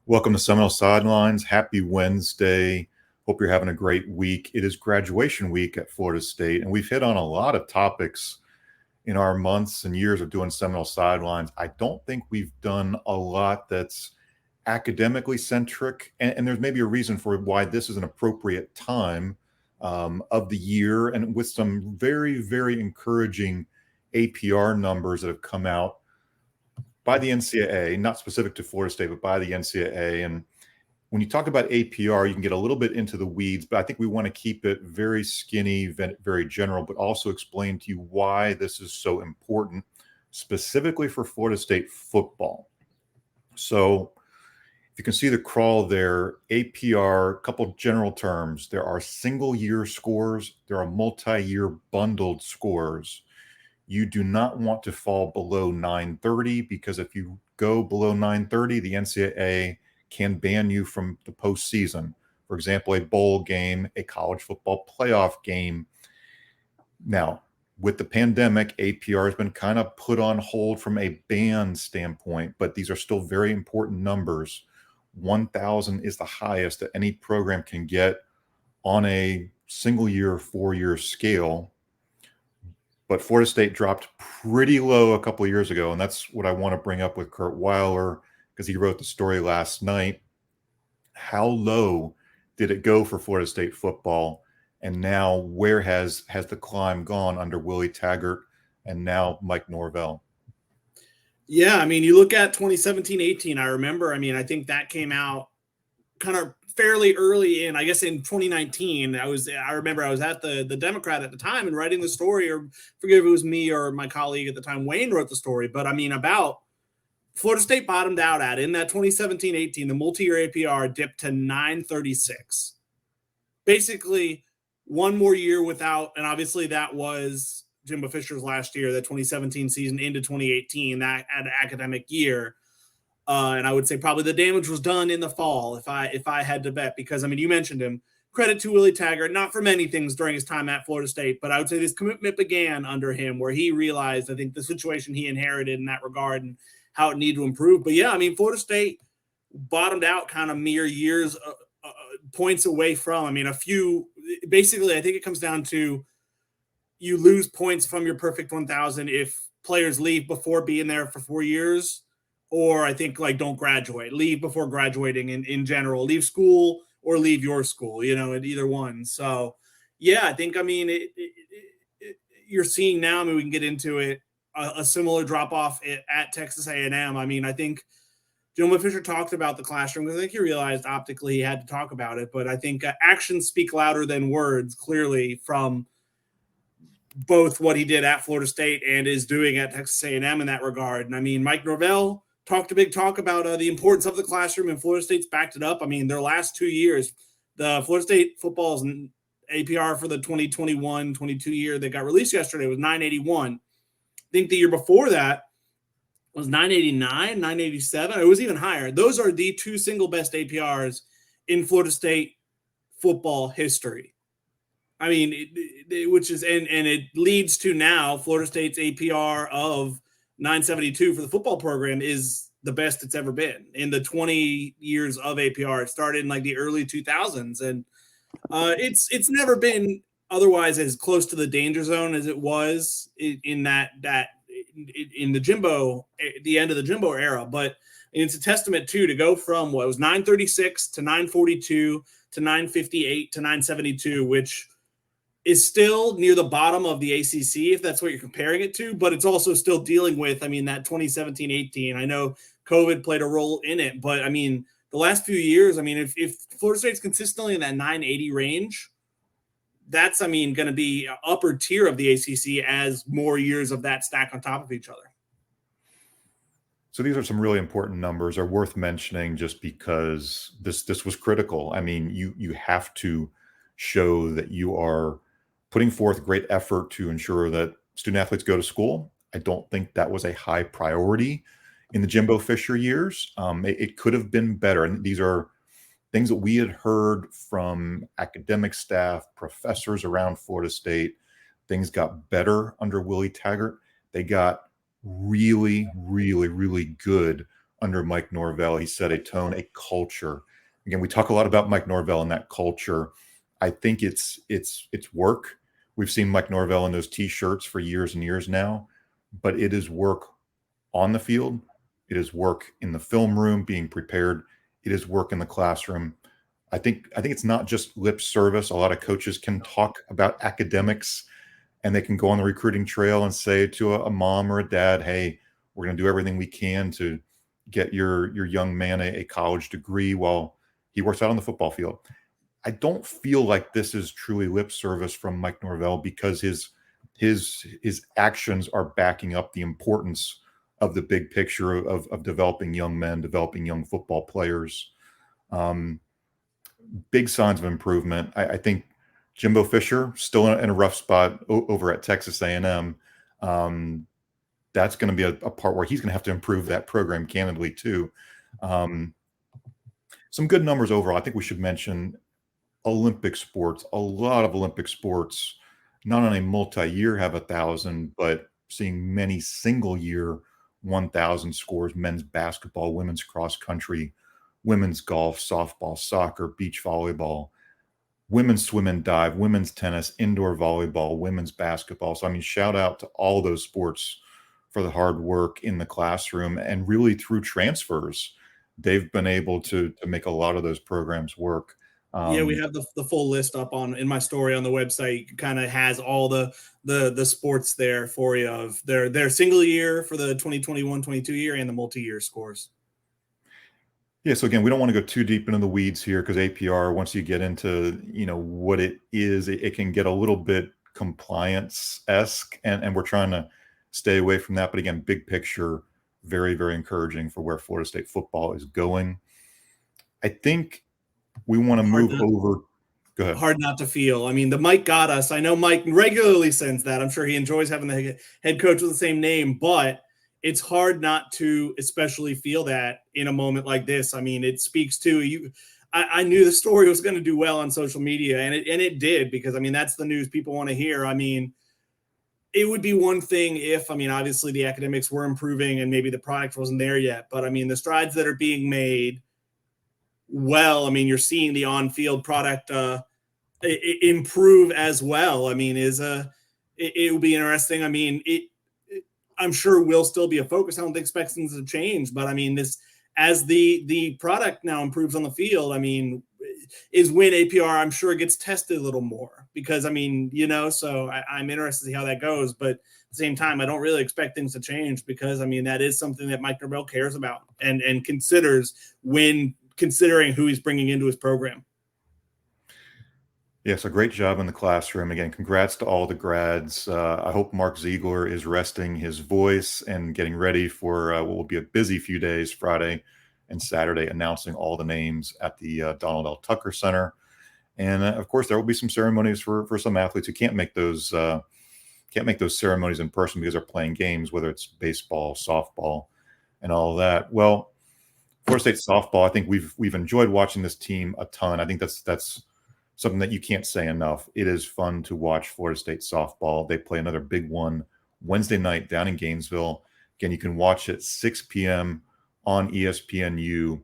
Welcome to Seminole Sidelines. Happy Wednesday. Hope you're having a great week. It is graduation week at Florida State, and we've hit on a lot of topics in our months and years of doing Seminole Sidelines. I don't think we've done a lot that's academically centric, and there's maybe a reason for why this is an appropriate time of the year, and with some very, very encouraging APR numbers that have come out by the NCAA, not specific to Florida State, but by the NCAA. And when you talk about APR, you can get a little bit into the weeds, but I think we want to keep it very skinny, very general, but also explain to you why this is so important, specifically for Florida State football. So if you can see the crawl there, APR, a couple general terms. There are single-year scores. There are multi-year bundled scores. You do not want to fall below 930 because if you go below 930, the NCAA can ban you from the postseason. For example, a bowl game, a college football playoff game. Now, with the pandemic, APR has been kind of put on hold from a ban standpoint, but these are still very important numbers. 1,000 is the highest that any program can get on a single-year, 4-year scale. But Florida State dropped pretty low a couple of years ago, and that's what I want to bring up with Curt Weiler because he wrote the story last night. How low did it go for Florida State football? And now where has the climb gone under Willie Taggart and now Mike Norvell? Yeah, I mean, you look at 2017-18, I remember, I think that came out kind of fairly early in, I guess in 2019, I remember I was at the Democrat at the time and writing the story, or forget if it was me or my colleague at the time, Wayne, wrote the story, but about Florida State bottomed out at, in that 2017-18, the multi-year APR dipped to 936. Basically, one more year without, and obviously that was Jimbo Fisher's last year, the 2017 season into 2018, that academic year. And I would say probably the damage was done in the fall if I had to bet, because, you mentioned him. Credit to Willie Taggart, not for many things during his time at Florida State, but I would say this commitment began under him where he realized, I think, the situation he inherited in that regard and how it needed to improve. But yeah, Florida State bottomed out kind of mere years, points away from, a few, basically, I think it comes down to you lose points from your perfect 1,000 if players leave before being there for 4 years. Or I think don't graduate, leave before graduating in general, leave school or leave your school, at either one. So, yeah, I think, you're seeing now, we can get into it, a similar drop off at Texas A&M. I think Jimbo Fisher talked about the classroom because I think he realized optically he had to talk about it. But I think actions speak louder than words, clearly, from both what he did at Florida State and is doing at Texas A&M in that regard. And Mike Norvell talked a big talk about the importance of the classroom, and Florida State's backed it up. Their last 2 years, the Florida State football's APR for the 2021-22 year that got released yesterday was 981. I think the year before that was 989, 987. It was even higher. Those are the two single best APRs in Florida State football history. Which is, and it leads to now Florida State's APR of 972 for the football program is the best it's ever been in the 20 years of APR. It started in the early 2000s, and it's never been otherwise as close to the danger zone as it was in the Jimbo, the end of the Jimbo era. But it's a testament to go from what was 936 to 942 to 958 to 972, which is still near the bottom of the ACC, if that's what you're comparing it to, but it's also still dealing with, that 2017-18. I know COVID played a role in it, but the last few years, if Florida State's consistently in that 980 range, that's, going to be upper tier of the ACC as more years of that stack on top of each other. So these are some really important numbers, are worth mentioning just because this was critical. You have to show that you are putting forth great effort to ensure that student athletes go to school. I don't think that was a high priority in the Jimbo Fisher years. It could have been better. And these are things that we had heard from academic staff, professors around Florida State. Things got better under Willie Taggart. They got really, really, really good under Mike Norvell. He set a tone, a culture. Again, we talk a lot about Mike Norvell and that culture. I think it's work. We've seen Mike Norvell in those T-shirts for years and years now, but it is work on the field. It is work in the film room, being prepared. It is work in the classroom. I think it's not just lip service. A lot of coaches can talk about academics, and they can go on the recruiting trail and say to a mom or a dad, "Hey, we're going to do everything we can to get your young man a college degree while he works out on the football field." I don't feel like this is truly lip service from Mike Norvell, because his actions are backing up the importance of the big picture of developing young men, developing young football players. Big signs of improvement. I think Jimbo Fisher still in a rough spot over at Texas A&M. That's going to be a part where he's going to have to improve that program candidly too. Some good numbers overall. I think we should mention Olympic sports. A lot of Olympic sports, not on a multi-year, have 1,000, but seeing many single-year 1,000 scores. Men's basketball, women's cross country, women's golf, softball, soccer, beach volleyball, women's swim and dive, women's tennis, indoor volleyball, women's basketball. So, I mean, shout out to all those sports for the hard work in the classroom, and really through transfers, they've been able to make a lot of those programs work. Yeah, we have the full list up in my story on the website. Kind of has all the sports there for you, of their single year for the 2021-22 year and the multi-year scores. Yeah, so again, we don't want to go too deep into the weeds here, because APR, once you get into what it is, it can get a little bit compliance-esque, and we're trying to stay away from that. But again, big picture, very, very encouraging for where Florida State football is going. I think we want to move over. Go ahead. Hard not to feel. I mean, the Mike got us. I know Mike regularly sends that. I'm sure he enjoys having the head coach with the same name, but it's hard not to especially feel that in a moment like this. I mean, it speaks to you. I knew the story was going to do well on social media, and it did, because, I mean, that's the news people want to hear. I mean, it would be one thing if, I mean, obviously the academics were improving and maybe the product wasn't there yet, but I mean, the strides that are being made, well, I mean, you're seeing the on-field product improve as well. I mean, it will be interesting. I mean, I'm sure will still be a focus. I don't expect things to change, but I mean, as the product now improves on the field, I mean, is when APR, I'm sure, gets tested a little more, because, I mean, so I'm interested to see how that goes. But at the same time, I don't really expect things to change, because, I mean, that is something that Mike Norvell cares about and considers when considering who he's bringing into his program. Yeah, so great job in the classroom. Again, congrats to all the grads. I hope Mark Ziegler is resting his voice and getting ready for what will be a busy few days, Friday and Saturday, announcing all the names at the Donald L. Tucker Center. And of course, there will be some ceremonies for some athletes who can't make those ceremonies in person because they're playing games, whether it's baseball, softball, and all of that. Well, Florida State softball, I think we've enjoyed watching this team a ton. I think that's something that you can't say enough. It is fun to watch Florida State softball. They play another big one Wednesday night down in Gainesville. Again, you can watch it 6 p.m. on ESPNU.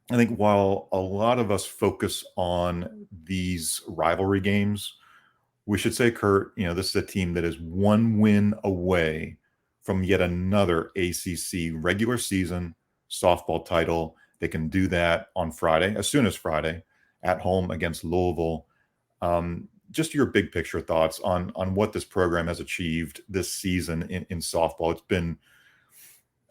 I think while a lot of us focus on these rivalry games, we should say, Curt, this is a team that is one win away from yet another ACC regular season softball title. They can do that on Friday, as soon as Friday, at home against Louisville. Just your big picture thoughts on what this program has achieved this season in softball. It's been,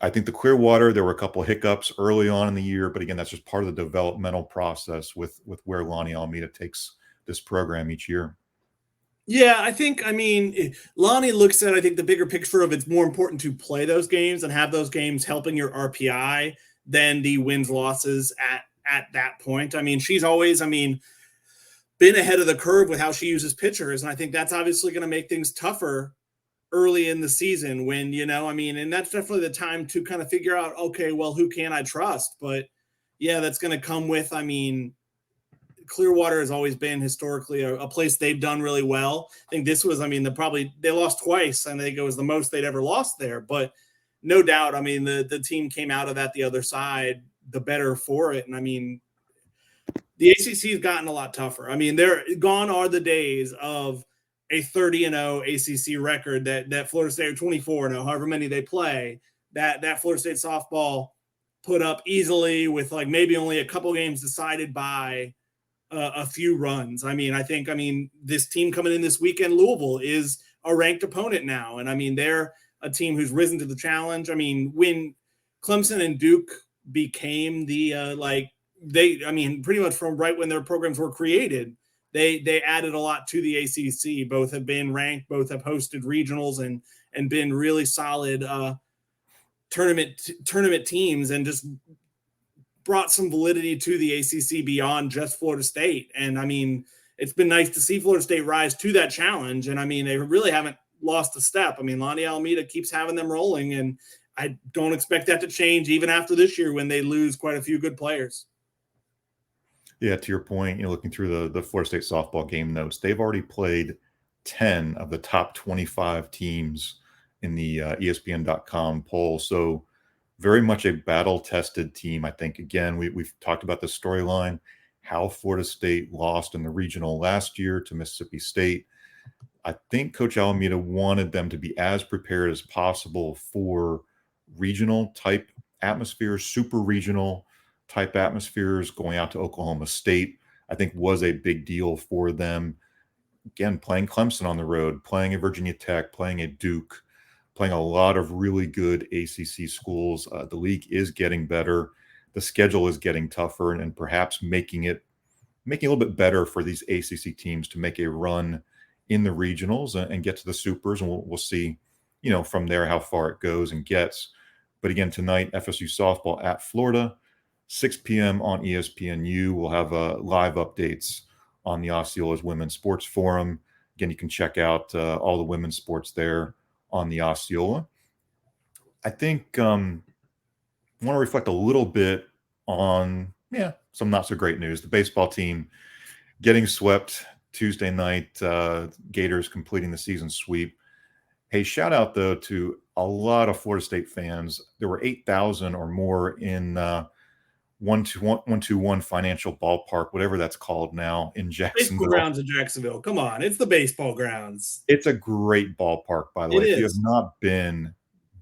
I think, the Clearwater, there were a couple of hiccups early on in the year, but again, that's just part of the developmental process with where Lonnie Alameda takes this program each year. Yeah, I think, I mean, Lonnie looks at, I think, the bigger picture of it's more important to play those games and have those games helping your RPI than the wins losses at that point. I mean, she's always, been ahead of the curve with how she uses pitchers. And I think that's obviously going to make things tougher early in the season when, and that's definitely the time to kind of figure out, okay, well, who can I trust? But yeah, that's going to come with, Clearwater has always been historically a place they've done really well. I think this was, they lost twice, and I think it was the most they'd ever lost there. But no doubt, I mean, the team came out of that the other side the better for it. And I mean, the ACC has gotten a lot tougher. I mean, they're gone are the days of a 30-0 ACC record that Florida State, or 24-0, however many they play, that Florida State softball put up easily with like maybe only a couple games decided by a few runs. I mean, this team coming in this weekend, Louisville, is a ranked opponent now. And I mean, they're a team who's risen to the challenge. I mean, when Clemson and Duke became the pretty much from right when their programs were created, they added a lot to the ACC. Both have been ranked, both have hosted regionals and been really solid tournament teams, and just brought some validity to the ACC beyond just Florida State. And I mean, it's been nice to see Florida State rise to that challenge. And I mean, they really haven't lost a step. I mean, Lonnie Alameda keeps having them rolling, and I don't expect that to change even after this year when they lose quite a few good players. Yeah, to your point, looking through the Florida State softball game notes, they've already played 10 of the top 25 teams in the ESPN.com poll. So very much a battle-tested team. I think, again, we've talked about the storyline, how Florida State lost in the regional last year to Mississippi State. I think Coach Alameda wanted them to be as prepared as possible for regional-type atmospheres, super regional type atmospheres. Going out to Oklahoma State, I think, was a big deal for them. Again, playing Clemson on the road, playing at Virginia Tech, playing at Duke, playing a lot of really good ACC schools. The league is getting better. The schedule is getting tougher, and perhaps making it a little bit better for these ACC teams to make a run in the regionals and get to the supers. And we'll see, from there how far it goes and gets. But again, tonight, FSU softball at Florida, 6 p.m. on ESPNU. We'll have live updates on the Osceola's Women's Sports Forum. Again, you can check out all the women's sports there on the Osceola. I think I want to reflect a little bit on, some not so great news. The baseball team getting swept Tuesday night, Gators completing the season sweep. Hey, shout out, though, to a lot of Florida State fans. There were 8,000 or more in 121 Financial Ballpark, whatever that's called now, in Jacksonville. Baseball grounds in Jacksonville. Come on, it's the baseball grounds. It's a great ballpark, by the way. If you have not been,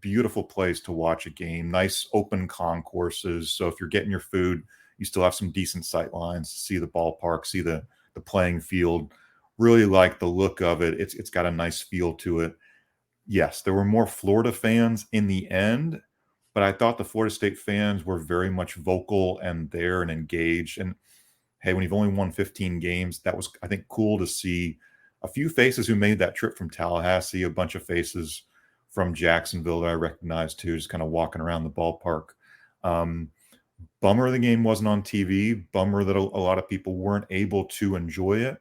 beautiful place to watch a game. Nice open concourses. So if you're getting your food, you still have some decent sight lines to see the ballpark, see the playing field. Really like the look of it. It's got a nice feel to it. Yes, there were more Florida fans in the end, but I thought the Florida State fans were very much vocal and there and engaged. And hey, when you've only won 15 games, that was, I think, cool to see a few faces who made that trip from Tallahassee, a bunch of faces from Jacksonville that I recognized too, just kind of walking around the ballpark. Bummer the game wasn't on TV. Bummer that a lot of people weren't able to enjoy it.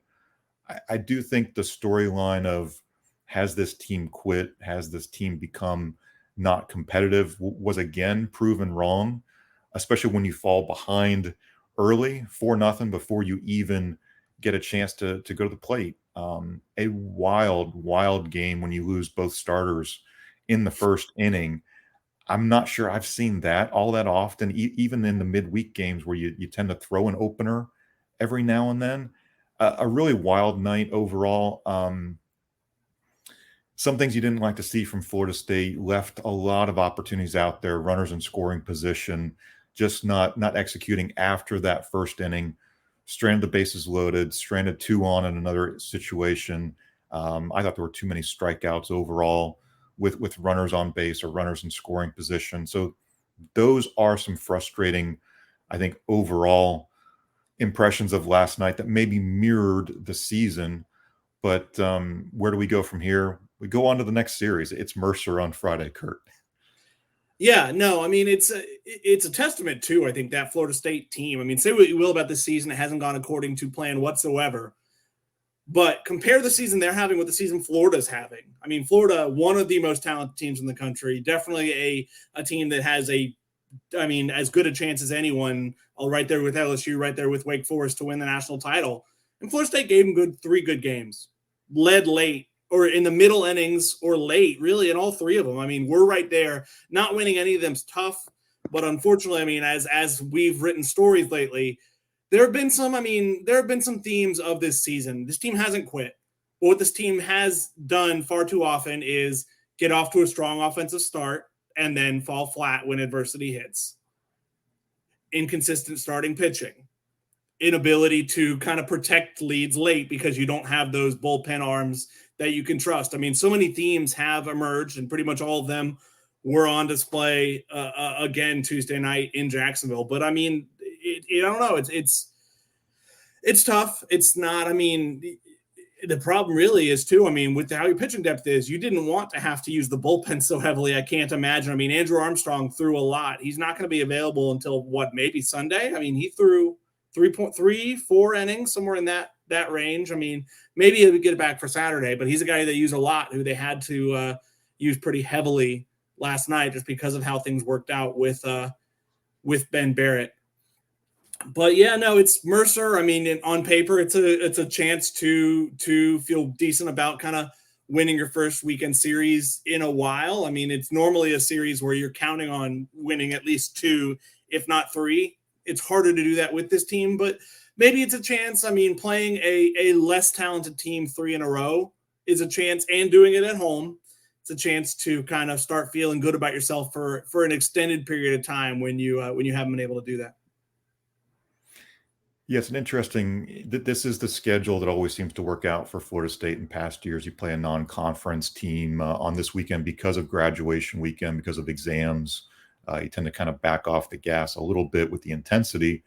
I do think the storyline of, has this team quit? Has this team become not competitive? Was again proven wrong, especially when you fall behind early 4-0 before you even get a chance to go to the plate. A wild game when you lose both starters in the first inning. I'm not sure I've seen that all that often, even in the midweek games where you tend to throw an opener every now and then. A really wild night overall. Some things you didn't like to see from Florida State, left a lot of opportunities out there, runners in scoring position, just not executing after that first inning. Stranded the bases loaded, stranded 2 on in another situation. I thought there were too many strikeouts overall with runners on base or runners in scoring position. So those are some frustrating, I think, overall impressions of last night that maybe mirrored the season. But where do we go from here? We go on to the next series. It's Mercer on Friday, Curt. Yeah, no, I mean, it's a testament to, I think, that Florida State team. I mean, say what you will about this season, it hasn't gone according to plan whatsoever. But compare the season they're having with the season Florida's having. I mean, Florida, one of the most talented teams in the country, definitely a team that has as good a chance as anyone, right there with LSU, right there with Wake Forest to win the national title. And Florida State gave them 3 good games, led late, or in the middle innings or late, really, in all three of them. I mean, we're right there. Not winning any of them's tough, but unfortunately, I mean, as we've written stories lately, there have been some themes of this season. This team hasn't quit. But what this team has done far too often is get off to a strong offensive start and then fall flat when adversity hits. Inconsistent starting pitching. Inability to kind of protect leads late because you don't have those bullpen arms that you can trust. I mean, so many themes have emerged, and pretty much all of them were on display again Tuesday night in Jacksonville. But I mean, I don't know. It's tough. It's not. I mean, the problem really is too. I mean, with how your pitching depth is, you didn't want to have to use the bullpen so heavily. I can't imagine. I mean, Andrew Armstrong threw a lot. He's not going to be available until maybe Sunday. I mean, he threw 3.34 innings, somewhere in that range. I mean, maybe he'll get it back for Saturday, but he's a guy that used a lot, who they had to use pretty heavily last night just because of how things worked out with Ben Barrett. But yeah, no, it's Mercer. I mean, on paper, it's a chance to feel decent about kind of winning your first weekend series in a while. I mean, it's normally a series where you're counting on winning at least 2, if not 3. It's harder to do that with this team, but maybe it's a chance. I mean, playing a less talented team 3 in a row is a chance, and doing it at home, it's a chance to kind of start feeling good about yourself for an extended period of time when you haven't been able to do that. Yes, an interesting. This is the schedule that always seems to work out for Florida State in past years. You play a non-conference team on this weekend because of graduation weekend, because of exams. You tend to kind of back off the gas a little bit with the intensity.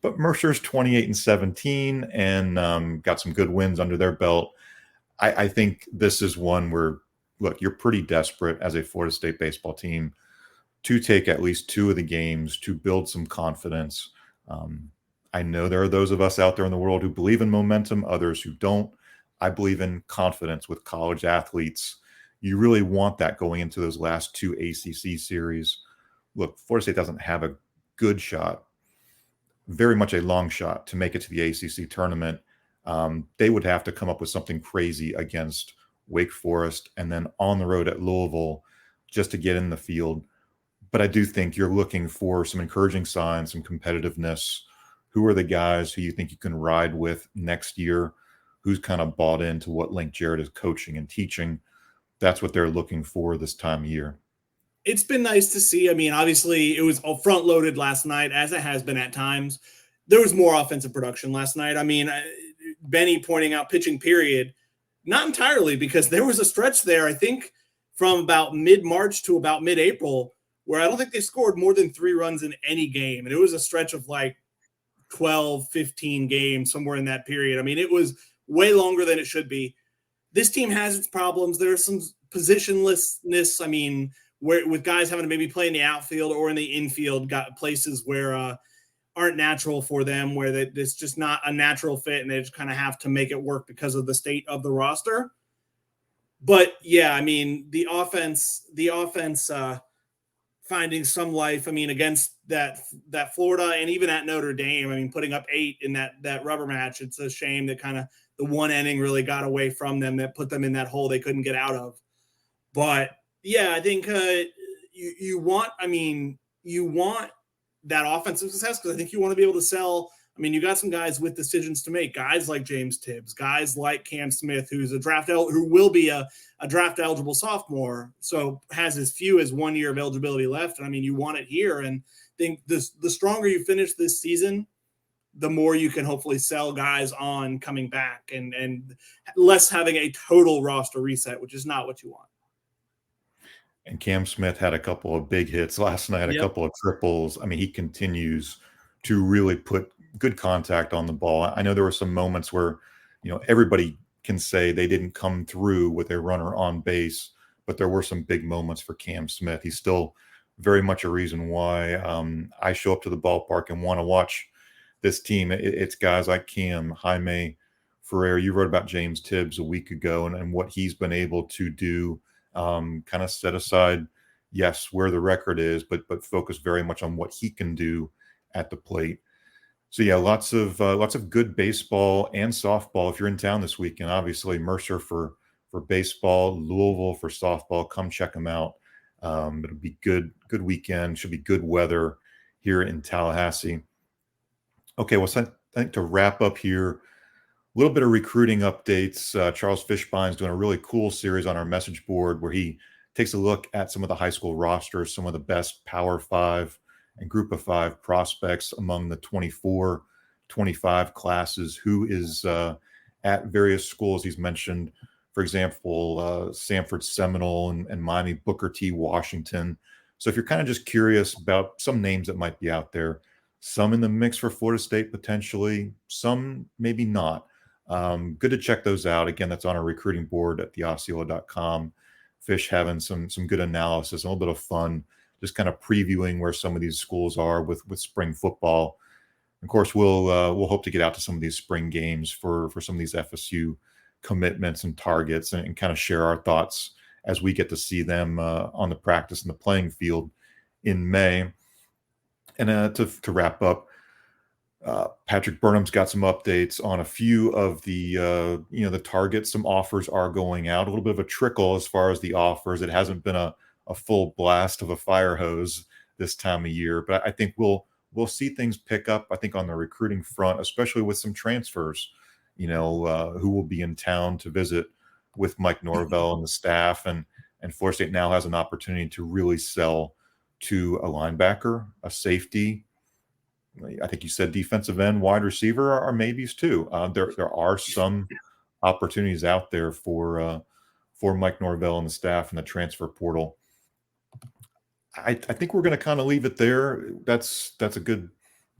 But Mercer's 28-17 and got some good wins under their belt. I think this is one where, look, you're pretty desperate as a Florida State baseball team to take at least 2 of the games to build some confidence. I know there are those of us out there in the world who believe in momentum, others who don't. I believe in confidence with college athletes. You really want that going into those last 2 ACC series. Look, Florida State doesn't have a good shot, very much a long shot to make it to the ACC tournament. They would have to come up with something crazy against Wake Forest and then on the road at Louisville just to get in the field. But I do think you're looking for some encouraging signs, some competitiveness. Who are the guys who you think you can ride with next year? Who's kind of bought into what Link Jarrett is coaching and teaching? That's what they're looking for this time of year. It's been nice to see. I mean, obviously, it was front loaded last night, as it has been at times. There was more offensive production last night. I mean, Benny pointing out pitching period, not entirely, because there was a stretch there, I think, from about mid-March to about mid-April, where I don't think they scored more than 3 runs in any game. And it was a stretch of like 12, 15 games, somewhere in that period. I mean, it was way longer than it should be. This team has its problems. There's some positionlessness. I mean, where with guys having to maybe play in the outfield or in the infield, got places where aren't natural for them, where it's just not a natural fit, and they just kind of have to make it work because of the state of the roster. But yeah, I mean, the offense finding some life. I mean, against that Florida and even at Notre Dame, I mean, putting up 8 in that rubber match. It's a shame that kind of the one inning really got away from them, that put them in that hole they couldn't get out of. But yeah, I think you want that offensive success, because I think you want to be able to sell. I mean, you got some guys with decisions to make, guys like James Tibbs, guys like Cam Smith, who's who will be a draft eligible sophomore, so has as few as 1 year of eligibility left. And I mean, you want it here, and think the stronger you finish this season, the more you can hopefully sell guys on coming back, and less having a total roster reset, which is not what you want. And Cam Smith had a couple of big hits last night, a Yep. couple of triples. I mean, he continues to really put good contact on the ball. I know there were some moments where, everybody can say they didn't come through with a runner on base, but there were some big moments for Cam Smith. He's still very much a reason why I show up to the ballpark and want to watch this team. It's guys like Cam, Jaime Ferrer. You wrote about James Tibbs a week ago and what he's been able to do. Kind of set aside, yes, where the record is, but focus very much on what he can do at the plate. So yeah, lots of good baseball and softball if you're in town this weekend. Obviously, Mercer for for baseball, Louisville for softball. Come check them out. It'll be good weekend. Should be good weather here in Tallahassee. Okay, well, so I think to wrap up here, a little bit of recruiting updates. Charles Fishbein's doing a really cool series on our message board where he takes a look at some of the high school rosters, some of the best Power 5 and Group of 5 prospects among the 24, 25 classes, who is at various schools. He's mentioned, for example, Sanford Seminole and Miami Booker T. Washington. So if you're kind of just curious about some names that might be out there, some in the mix for Florida State potentially, some maybe not. Good to check those out. Again, that's on our recruiting board at theosceola.com. Fish having some good analysis, a little bit of fun, just kind of previewing where some of these schools are with spring football. Of course, we'll hope to get out to some of these spring games for some of these FSU commitments and targets, and kind of share our thoughts as we get to see them on the practice and the playing field in May. And to wrap up, Patrick Burnham's got some updates on a few of the the targets. Some offers are going out, a little bit of a trickle as far as the offers. It hasn't been a full blast of a fire hose this time of year, but I think we'll see things pick up. I think on the recruiting front, especially with some transfers, who will be in town to visit with Mike Norvell and the staff, and Florida State now has an opportunity to really sell to a linebacker, a safety. I think you said defensive end, wide receiver are maybes too. There are some opportunities out there for Mike Norvell and the staff in the transfer portal. I think we're going to kind of leave it there. That's a good,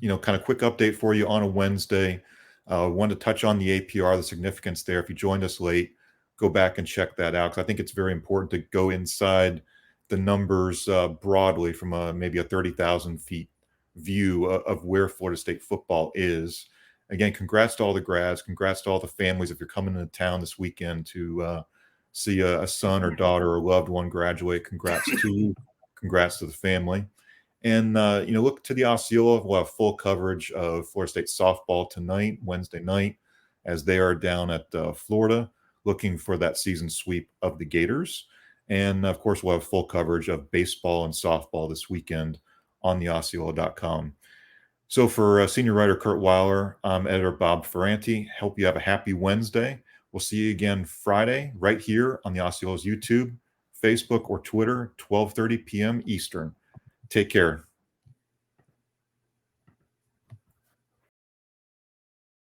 kind of quick update for you on a Wednesday. Wanted to touch on the APR, the significance there. If you joined us late, go back and check that out, because I think it's very important to go inside the numbers broadly from maybe a 30,000 feet view of where Florida State football is. Again, congrats to all the grads, congrats to all the families. If you're coming into town this weekend to see a son or daughter or loved one graduate, congrats to you, congrats to the family. And look to the Osceola. We'll have full coverage of Florida State softball tonight, Wednesday night, as they are down at Florida, looking for that season sweep of the Gators. And of course, we'll have full coverage of baseball and softball this weekend on theosceola.com. So for senior writer Curt Weiler, I'm editor Bob Ferrante. Hope you have a happy Wednesday. We'll see you again Friday right here on the Osceola's YouTube, Facebook, or Twitter, 12:30 p.m. Eastern. Take care.